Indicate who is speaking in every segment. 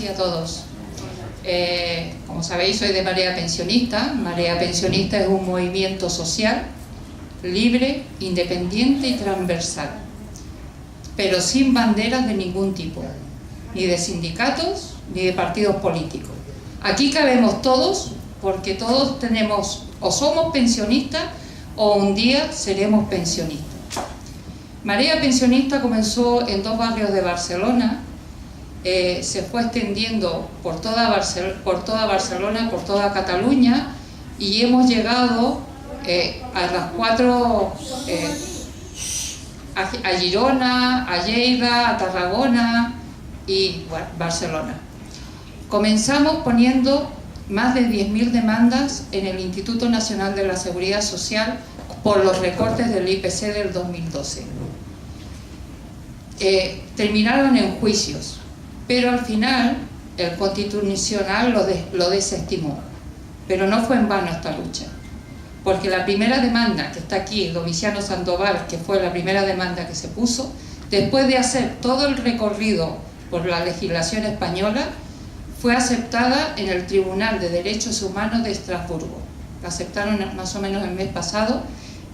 Speaker 1: A todos. Como sabéis, soy de Marea Pensionista. Marea Pensionista es un movimiento social, libre, independiente y transversal, pero sin banderas de ningún tipo, ni de sindicatos, ni de partidos políticos. Aquí cabemos todos, porque todos tenemos, o somos pensionistas, o un día seremos pensionistas. Marea Pensionista comenzó en 2 barrios de Barcelona. Se fue extendiendo por toda Barcelona, por toda Cataluña, y hemos llegado a las 4, a Girona, a Lleida, a Tarragona y bueno, Barcelona. Comenzamos poniendo más de 10.000 demandas en el Instituto Nacional de la Seguridad Social por los recortes del IPC del 2012. Terminaron en juicios, pero al final el Constitucional lo desestimó. Pero no fue en vano esta lucha, porque la primera demanda que está aquí, Domiciano Sandoval, que fue la primera demanda que se puso, después de hacer todo el recorrido por la legislación española, fue aceptada en el Tribunal de Derechos Humanos de Estrasburgo. La aceptaron más o menos el mes pasado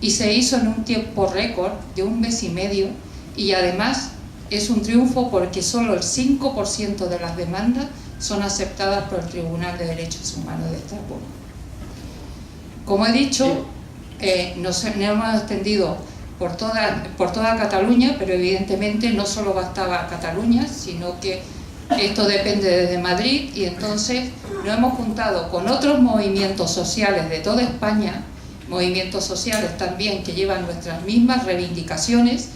Speaker 1: y se hizo en un tiempo récord de 1 mes y medio, y además es un triunfo porque solo el 5% de las demandas son aceptadas por el Tribunal de Derechos Humanos de Estrasburgo. Como he dicho, nos hemos extendido por toda Cataluña, pero evidentemente no solo bastaba Cataluña, sino que esto depende desde Madrid, y entonces nos hemos juntado con otros movimientos sociales de toda España, movimientos sociales también que llevan nuestras mismas reivindicaciones,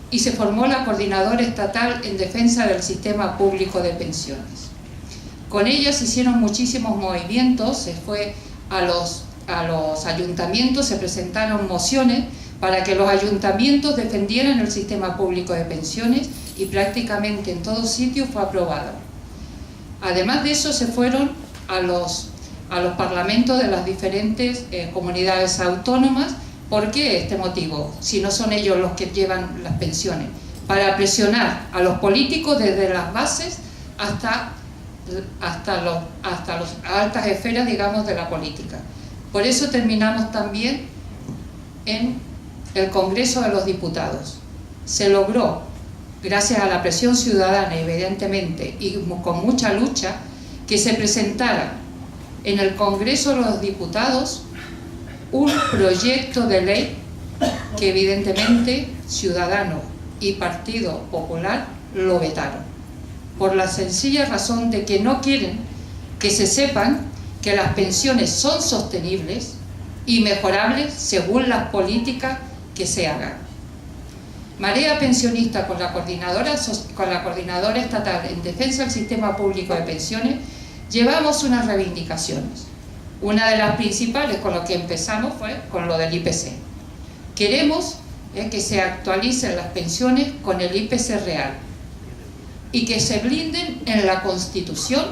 Speaker 1: y se formó la Coordinadora Estatal en Defensa del Sistema Público de Pensiones. Con ella se hicieron muchísimos movimientos, se fue a los ayuntamientos, se presentaron mociones para que los ayuntamientos defendieran el sistema público de pensiones, y prácticamente en todo sitio fue aprobado. Además de eso, se fueron a los parlamentos de las diferentes comunidades autónomas. ¿Por qué este motivo? Si no son ellos los que llevan las pensiones, para presionar a los políticos desde las bases hasta las altas esferas, digamos, de la política. Por eso terminamos también en el Congreso de los Diputados. Se logró, gracias a la presión ciudadana, evidentemente, y con mucha lucha, que se presentara en el Congreso de los Diputados un proyecto de ley que evidentemente Ciudadanos y Partido Popular lo vetaron, por la sencilla razón de que no quieren que se sepan que las pensiones son sostenibles y mejorables según las políticas que se hagan. Marea Pensionista, con la Coordinadora Estatal en Defensa del Sistema Público de Pensiones, llevamos unas reivindicaciones. Una de las principales con lo que empezamos fue con lo del IPC. Queremos que se actualicen las pensiones con el IPC real y que se blinden en la Constitución,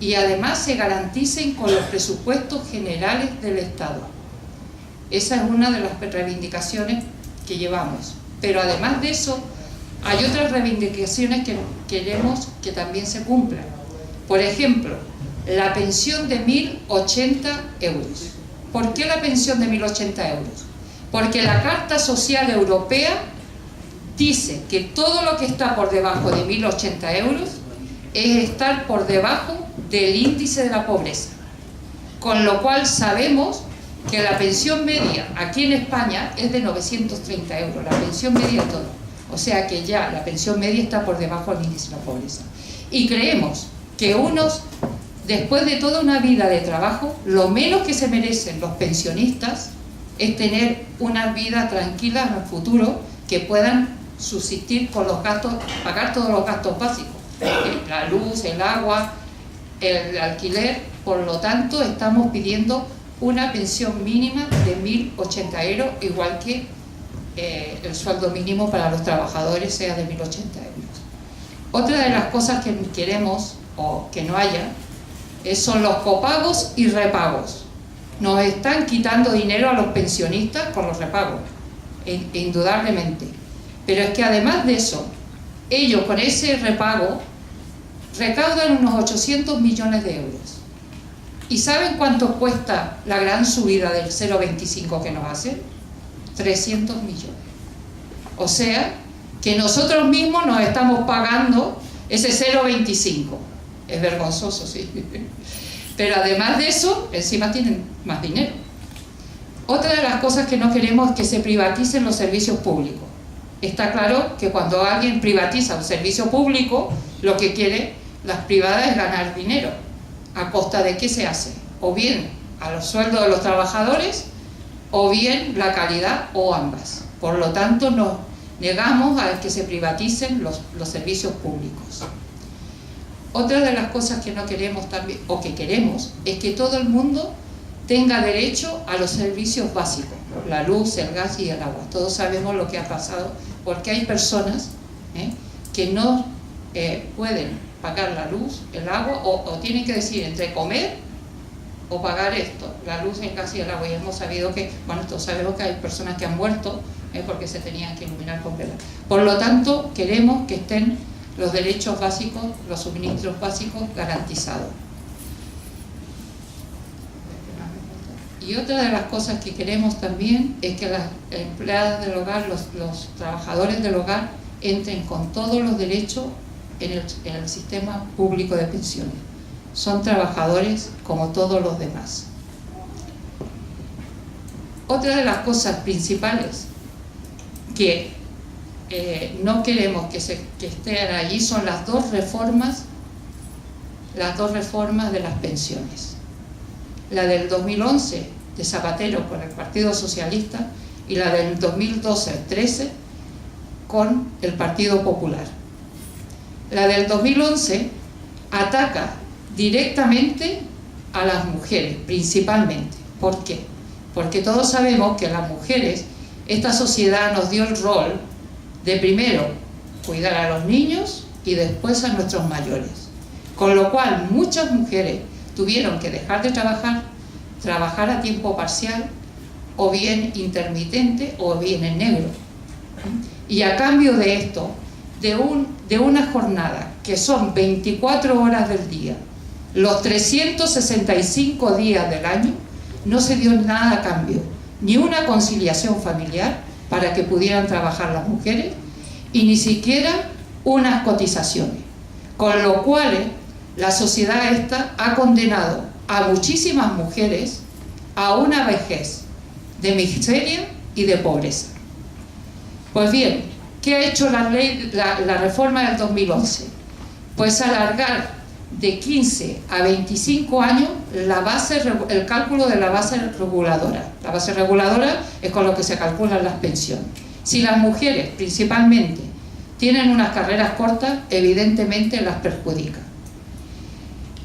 Speaker 1: y además se garanticen con los presupuestos generales del Estado. Esa es una de las reivindicaciones que llevamos. Pero además de eso, hay otras reivindicaciones que queremos que también se cumplan. Por ejemplo, la pensión de 1.080 euros. ¿Por qué la pensión de 1.080 euros? Porque la Carta Social Europea dice que todo lo que está por debajo de 1.080 euros es estar por debajo del índice de la pobreza. Con lo cual sabemos que la pensión media aquí en España es de 930 euros, la pensión media de todo. O sea que ya la pensión media está por debajo del índice de la pobreza. Y creemos que después de toda una vida de trabajo, lo menos que se merecen los pensionistas es tener una vida tranquila en el futuro, que puedan subsistir con los gastos, pagar todos los gastos básicos, la luz, el agua, el alquiler. Por lo tanto, estamos pidiendo una pensión mínima de 1.080 euros, igual que el sueldo mínimo para los trabajadores sea de 1.080 euros. Otra de las cosas que queremos, o que no haya, son los copagos y repagos. Nos están quitando dinero a los pensionistas con los repagos, indudablemente. Pero es que además de eso, ellos con ese repago recaudan unos 800 millones de euros. ¿Y saben cuánto cuesta la gran subida del 0,25 que nos hacen? 300 millones. O sea, que nosotros mismos nos estamos pagando ese 0,25. Es vergonzoso, sí. Pero además de eso, encima tienen más dinero. Otra de las cosas que no queremos es que se privaticen los servicios públicos. Está claro que cuando alguien privatiza un servicio público, lo que quiere las privadas es ganar dinero. ¿A costa de qué se hace? O bien a los sueldos de los trabajadores, o bien la calidad, o ambas. Por lo tanto, nos negamos a que se privaticen los servicios públicos. Otra de las cosas que no queremos también, o que queremos, es que todo el mundo tenga derecho a los servicios básicos, la luz, el gas y el agua. Todos sabemos lo que ha pasado, porque hay personas que no pueden pagar la luz, el agua, o tienen que decidir entre comer o pagar esto, la luz, el gas y el agua. Y hemos sabido que, bueno, todos sabemos que hay personas que han muerto porque se tenían que iluminar completamente. Por lo tanto, queremos que estén los derechos básicos, los suministros básicos garantizados. Y otra de las cosas que queremos también es que las empleadas del hogar, los trabajadores del hogar, entren con todos los derechos en el sistema público de pensiones. Son trabajadores como todos los demás. Otra de las cosas principales que no queremos que estén allí son las dos reformas de las pensiones. La del 2011 de Zapatero con el Partido Socialista y la del 2012-13 con el Partido Popular. La del 2011 ataca directamente a las mujeres, principalmente. ¿Por qué? Porque todos sabemos que las mujeres, esta sociedad nos dio el rol de primero cuidar a los niños y después a nuestros mayores. Con lo cual muchas mujeres tuvieron que dejar de trabajar a tiempo parcial, o bien intermitente, o bien en negro. Y a cambio de esto, de una jornada que son 24 horas del día, los 365 días del año, no se dio nada a cambio, ni una conciliación familiar para que pudieran trabajar las mujeres, y ni siquiera unas cotizaciones. Con lo cual, la sociedad esta ha condenado a muchísimas mujeres a una vejez de miseria y de pobreza. Pues bien, ¿qué ha hecho la reforma del 2011? Pues alargar de 15 a 25 años el cálculo de la base reguladora. La base reguladora es con lo que se calculan las pensiones. Si las mujeres, principalmente, tienen unas carreras cortas, evidentemente las perjudica.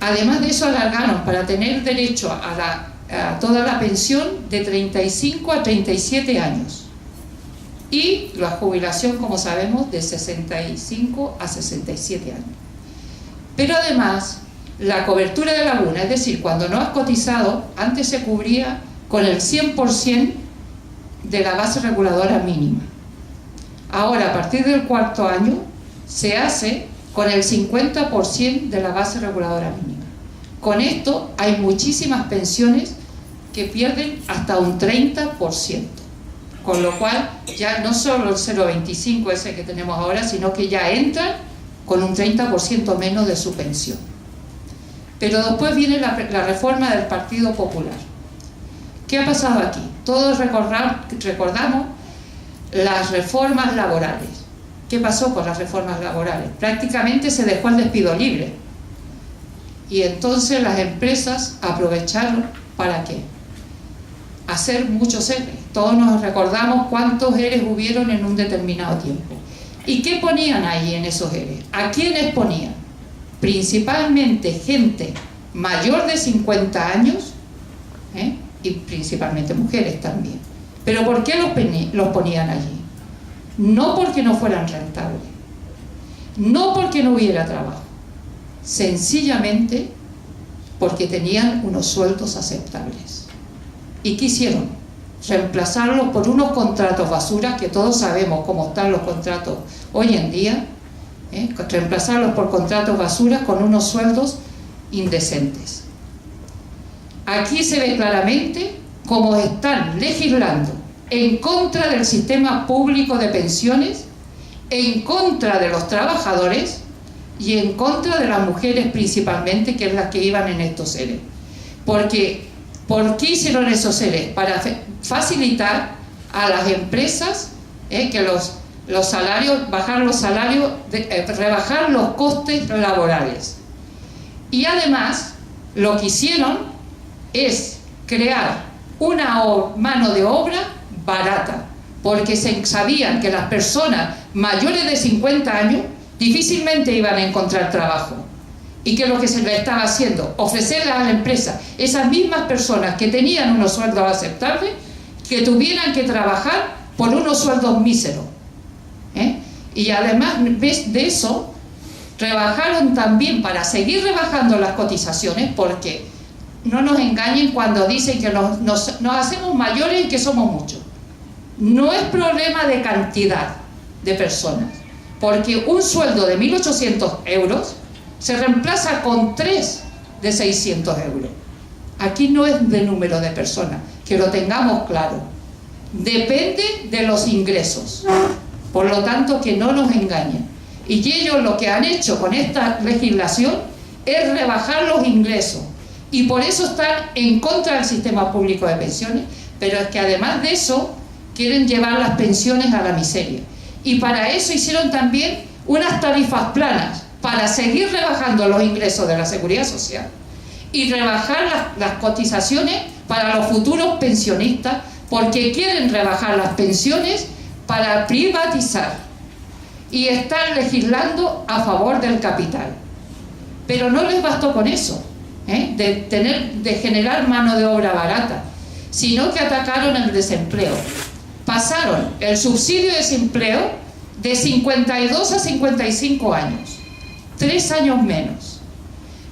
Speaker 1: Además de eso, alargaron para tener derecho a toda la pensión de 35 a 37 años. Y la jubilación, como sabemos, de 65 a 67 años. Pero además, la cobertura de laguna, es decir, cuando no has cotizado, antes se cubría con el 100% de la base reguladora mínima. Ahora, a partir del cuarto año, se hace con el 50% de la base reguladora mínima. Con esto hay muchísimas pensiones que pierden hasta un 30%. Con lo cual, ya no solo el 0,25 ese que tenemos ahora, sino que ya entran con un 30% menos de su pensión. Pero después viene la reforma del Partido Popular. ¿Qué ha pasado aquí? Todos recordamos las reformas laborales. ¿Qué pasó con las reformas laborales? Prácticamente se dejó el despido libre. Y entonces las empresas aprovecharon ¿para qué? Hacer muchos ERE. Todos nos recordamos cuántos ERE hubieron en un determinado tiempo. ¿Y qué ponían ahí en esos ERE? ¿A quiénes ponían? Principalmente gente mayor de 50 años, y principalmente mujeres también. ¿Pero por qué los ponían allí? No porque no fueran rentables, no porque no hubiera trabajo, sencillamente porque tenían unos sueldos aceptables. ¿Y qué hicieron? Reemplazarlos por unos contratos basura, que todos sabemos cómo están los contratos hoy en día, reemplazarlos por contratos basura con unos sueldos indecentes. Aquí se ve claramente cómo están legislando en contra del sistema público de pensiones, en contra de los trabajadores y en contra de las mujeres principalmente, que es las que iban en estos seres. Porque, ¿por qué hicieron esos seres? Para facilitar a las empresas que los salarios, bajar los salarios, rebajar los costes laborales. Y además, lo que hicieron es crear una mano de obra barata, porque sabían que las personas mayores de 50 años difícilmente iban a encontrar trabajo, y que lo que se les estaba haciendo, ofrecerle a la empresa, esas mismas personas que tenían unos sueldos aceptables, que tuvieran que trabajar por unos sueldos míseros. Y además de eso, rebajaron también, para seguir rebajando las cotizaciones, porque no nos engañen cuando dicen que nos hacemos mayores y que somos muchos. No es problema de cantidad de personas, porque un sueldo de 1.800 euros se reemplaza con 3 de 600 euros. Aquí no es de número de personas, que lo tengamos claro. Depende de los ingresos. Por lo tanto, que no nos engañen. Y ellos lo que han hecho con esta legislación es rebajar los ingresos. Y por eso están en contra del sistema público de pensiones, pero es que además de eso quieren llevar las pensiones a la miseria. Y para eso hicieron también unas tarifas planas, para seguir rebajando los ingresos de la Seguridad Social y rebajar las cotizaciones para los futuros pensionistas, porque quieren rebajar las pensiones para privatizar y están legislando a favor del capital. Pero no les bastó con eso, de generar mano de obra barata, sino que atacaron el desempleo. Pasaron el subsidio de desempleo de 52 a 55 años, 3 años menos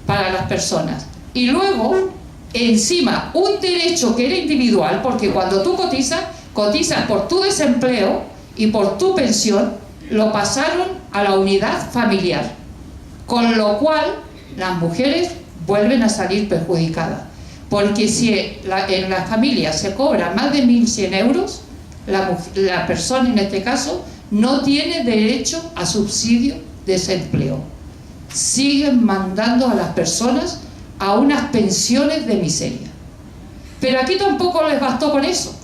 Speaker 1: para las personas. Y luego, encima, un derecho que era individual, porque cuando tú cotizas por tu desempleo y por tu pensión, lo pasaron a la unidad familiar, con lo cual las mujeres vuelven a salir perjudicadas, porque si en la familia se cobra más de 1.100 euros, la persona en este caso no tiene derecho a subsidio de desempleo. Siguen mandando a las personas a unas pensiones de miseria. Pero aquí tampoco les bastó con eso.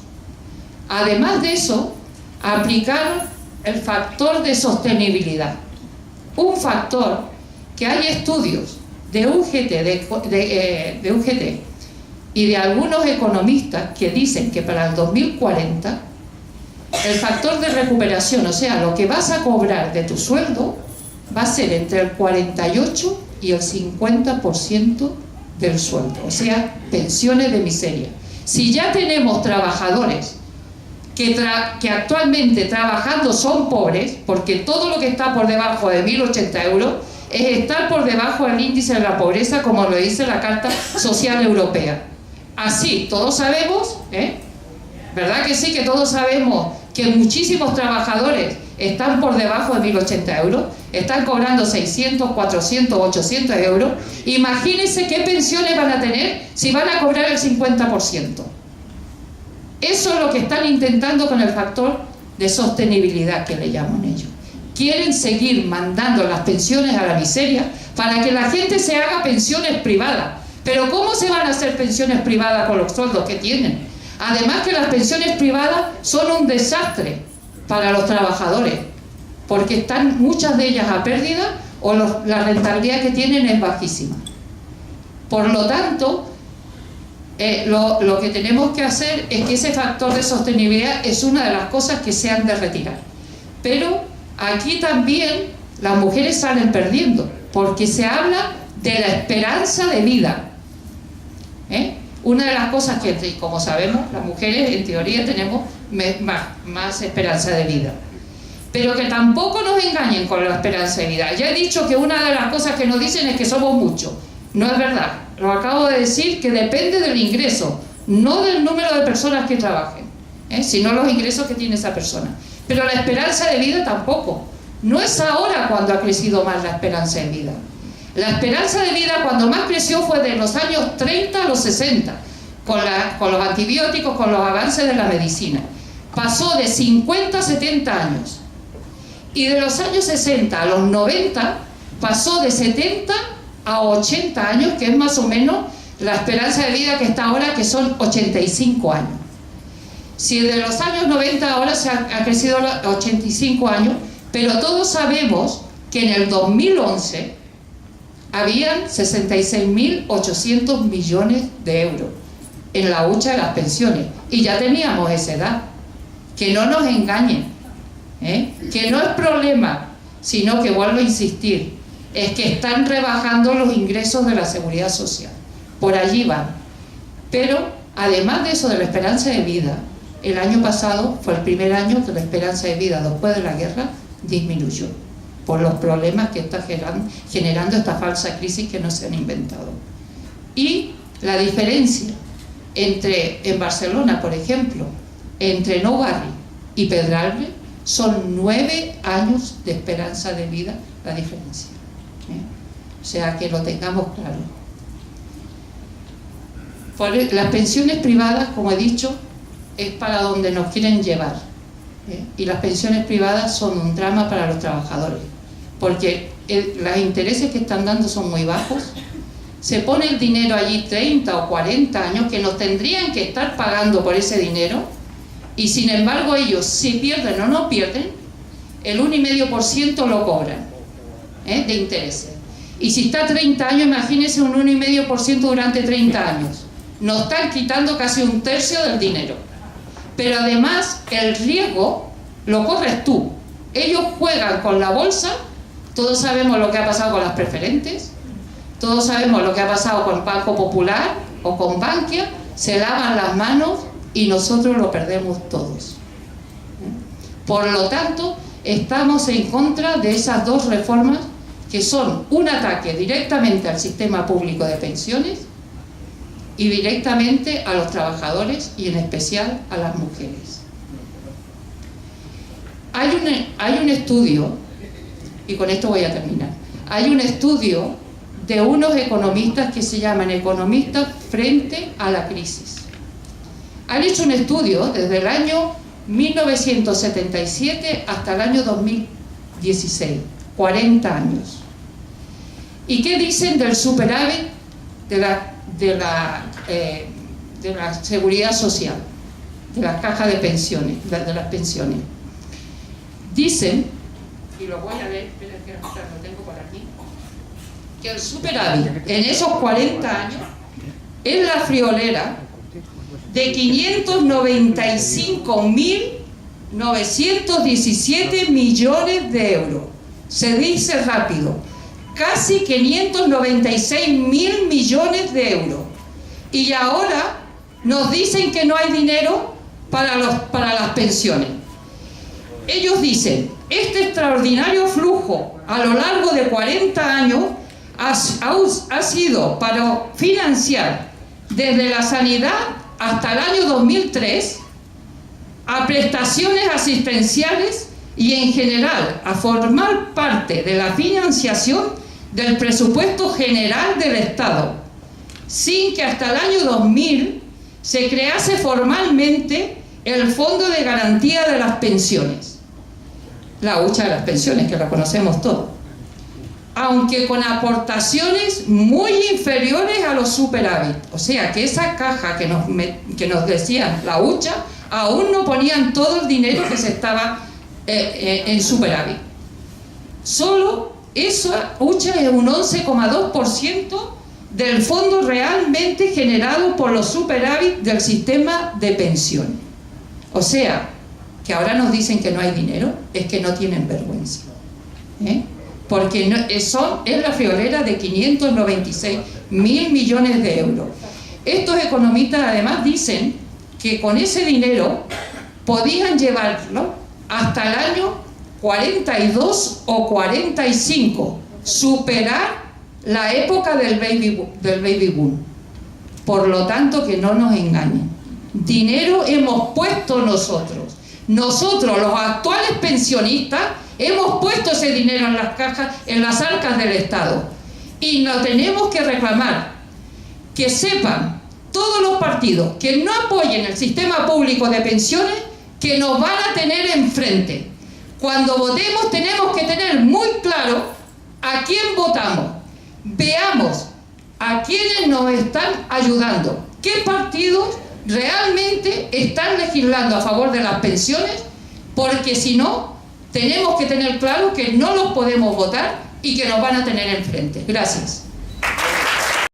Speaker 1: Además de eso, aplicaron el factor de sostenibilidad. Un factor que hay estudios de UGT, de UGT y de algunos economistas que dicen que para el 2040 el factor de recuperación, o sea, lo que vas a cobrar de tu sueldo, va a ser entre el 48 y el 50% del sueldo, o sea, pensiones de miseria. Si ya tenemos trabajadores que actualmente trabajando son pobres, porque todo lo que está por debajo de 1.080 euros es estar por debajo del índice de la pobreza, como lo dice la Carta Social Europea. Así, todos sabemos, ¿verdad que sí? Que todos sabemos que muchísimos trabajadores están por debajo de 1.080 euros, están cobrando 600, 400, 800 euros. Imagínense qué pensiones van a tener si van a cobrar el 50%. Eso es lo que están intentando con el factor de sostenibilidad que le llaman ellos. Quieren seguir mandando las pensiones a la miseria para que la gente se haga pensiones privadas. Pero ¿cómo se van a hacer pensiones privadas con los sueldos que tienen? Además que las pensiones privadas son un desastre para los trabajadores, porque están muchas de ellas a pérdida o la rentabilidad que tienen es bajísima. Por lo tanto, lo que tenemos que hacer es que ese factor de sostenibilidad es una de las cosas que se han de retirar. Pero aquí también las mujeres salen perdiendo, porque se habla de la esperanza de vida. Una de las cosas que, como sabemos, las mujeres en teoría tenemos más esperanza de vida. Pero que tampoco nos engañen con la esperanza de vida. Ya he dicho que una de las cosas que nos dicen es que somos muchos. No es verdad. Lo acabo de decir, que depende del ingreso, no del número de personas que trabajen, sino los ingresos que tiene esa persona. Pero la esperanza de vida tampoco. No es ahora cuando ha crecido más la esperanza de vida. La esperanza de vida cuando más creció fue de los años 30 a los 60, con los antibióticos, con los avances de la medicina. Pasó de 50 a 70 años. Y de los años 60 a los 90 pasó de 70 a 80 años, que es más o menos la esperanza de vida que está ahora, que son 85 años. Si de los años 90 ahora se ha crecido a 85 años, pero todos sabemos que en el 2011 habían 66.800 millones de euros en la hucha de las pensiones, y ya teníamos esa edad. Que no nos engañen, que no es problema, sino que, vuelvo a insistir, es que están rebajando los ingresos de la seguridad social. Por allí van. Pero, además de eso, de la esperanza de vida, el año pasado fue el primer año que la esperanza de vida después de la guerra disminuyó, por los problemas que está generando esta falsa crisis que no se han inventado. Y la diferencia en Barcelona, por ejemplo, entre Nou Barris y Pedralbes, son 9 años de esperanza de vida la diferencia. O sea, que lo tengamos claro. Las pensiones privadas, como he dicho, es para donde nos quieren llevar. Y las pensiones privadas son un drama para los trabajadores, porque los intereses que están dando son muy bajos. Se pone el dinero allí 30 o 40 años que nos tendrían que estar pagando por ese dinero, y sin embargo ellos, si pierden o no pierden, el 1,5% lo cobran de intereses. Y si está 30 años, imagínense un 1,5% durante 30 años. Nos están quitando casi 1/3 del dinero. Pero además el riesgo lo corres tú. Ellos juegan con la bolsa. Todos sabemos lo que ha pasado con las preferentes, todos sabemos lo que ha pasado con Banco Popular o con Bankia. Se lavan las manos y nosotros lo perdemos todos. Por lo tanto, estamos en contra de esas dos reformas, que son un ataque directamente al sistema público de pensiones y directamente a los trabajadores, y en especial a las mujeres. Hay un estudio, y con esto voy a terminar, hay un estudio de unos economistas que se llaman Economistas frente a la crisis. Han hecho un estudio desde el año 1977 hasta el año 2016, 40 años. ¿Y qué dicen del superávit de la seguridad social, de la caja de pensiones, de las pensiones? Dicen, y lo voy a leer, espera que lo tengo por aquí, que el superávit en esos 40 años es la friolera de 595.917 millones de euros. Se dice rápido, casi 596.000 millones de euros. Y ahora nos dicen que no hay dinero para las pensiones. Ellos dicen, este extraordinario flujo a lo largo de 40 años ha sido para financiar desde la sanidad hasta el año 2003 a prestaciones asistenciales y en general a formar parte de la financiación del presupuesto general del Estado, sin que hasta el año 2000 se crease formalmente el Fondo de Garantía de las Pensiones, la hucha de las pensiones, que la conocemos todos, aunque con aportaciones muy inferiores a los superávit. O sea que esa caja que nos decían la hucha, aún no ponían todo el dinero que se estaba en superávit. Solo esa hucha es un 11,2% del fondo realmente generado por los superávit del sistema de pensiones. O sea, que ahora nos dicen que no hay dinero, es que no tienen vergüenza. Porque es la friolera de 596.000 millones de euros. Estos economistas además dicen que con ese dinero podían llevarlo hasta el año 42 o 45, superar la época del baby boom. Por lo tanto, que no nos engañen. Dinero hemos puesto nosotros. Nosotros, los actuales pensionistas, Hemos puesto ese dinero en las cajas, en las arcas del Estado. Y lo tenemos que reclamar. Que sepan todos los partidos que no apoyen el sistema público de pensiones, que nos van a tener enfrente. Cuando votemos tenemos que tener muy claro a quién votamos. Veamos a quiénes nos están ayudando. ¿Qué partidos realmente están legislando a favor de las pensiones? Porque si no, tenemos que tener claro que no los podemos votar y que nos van a tener enfrente. Gracias.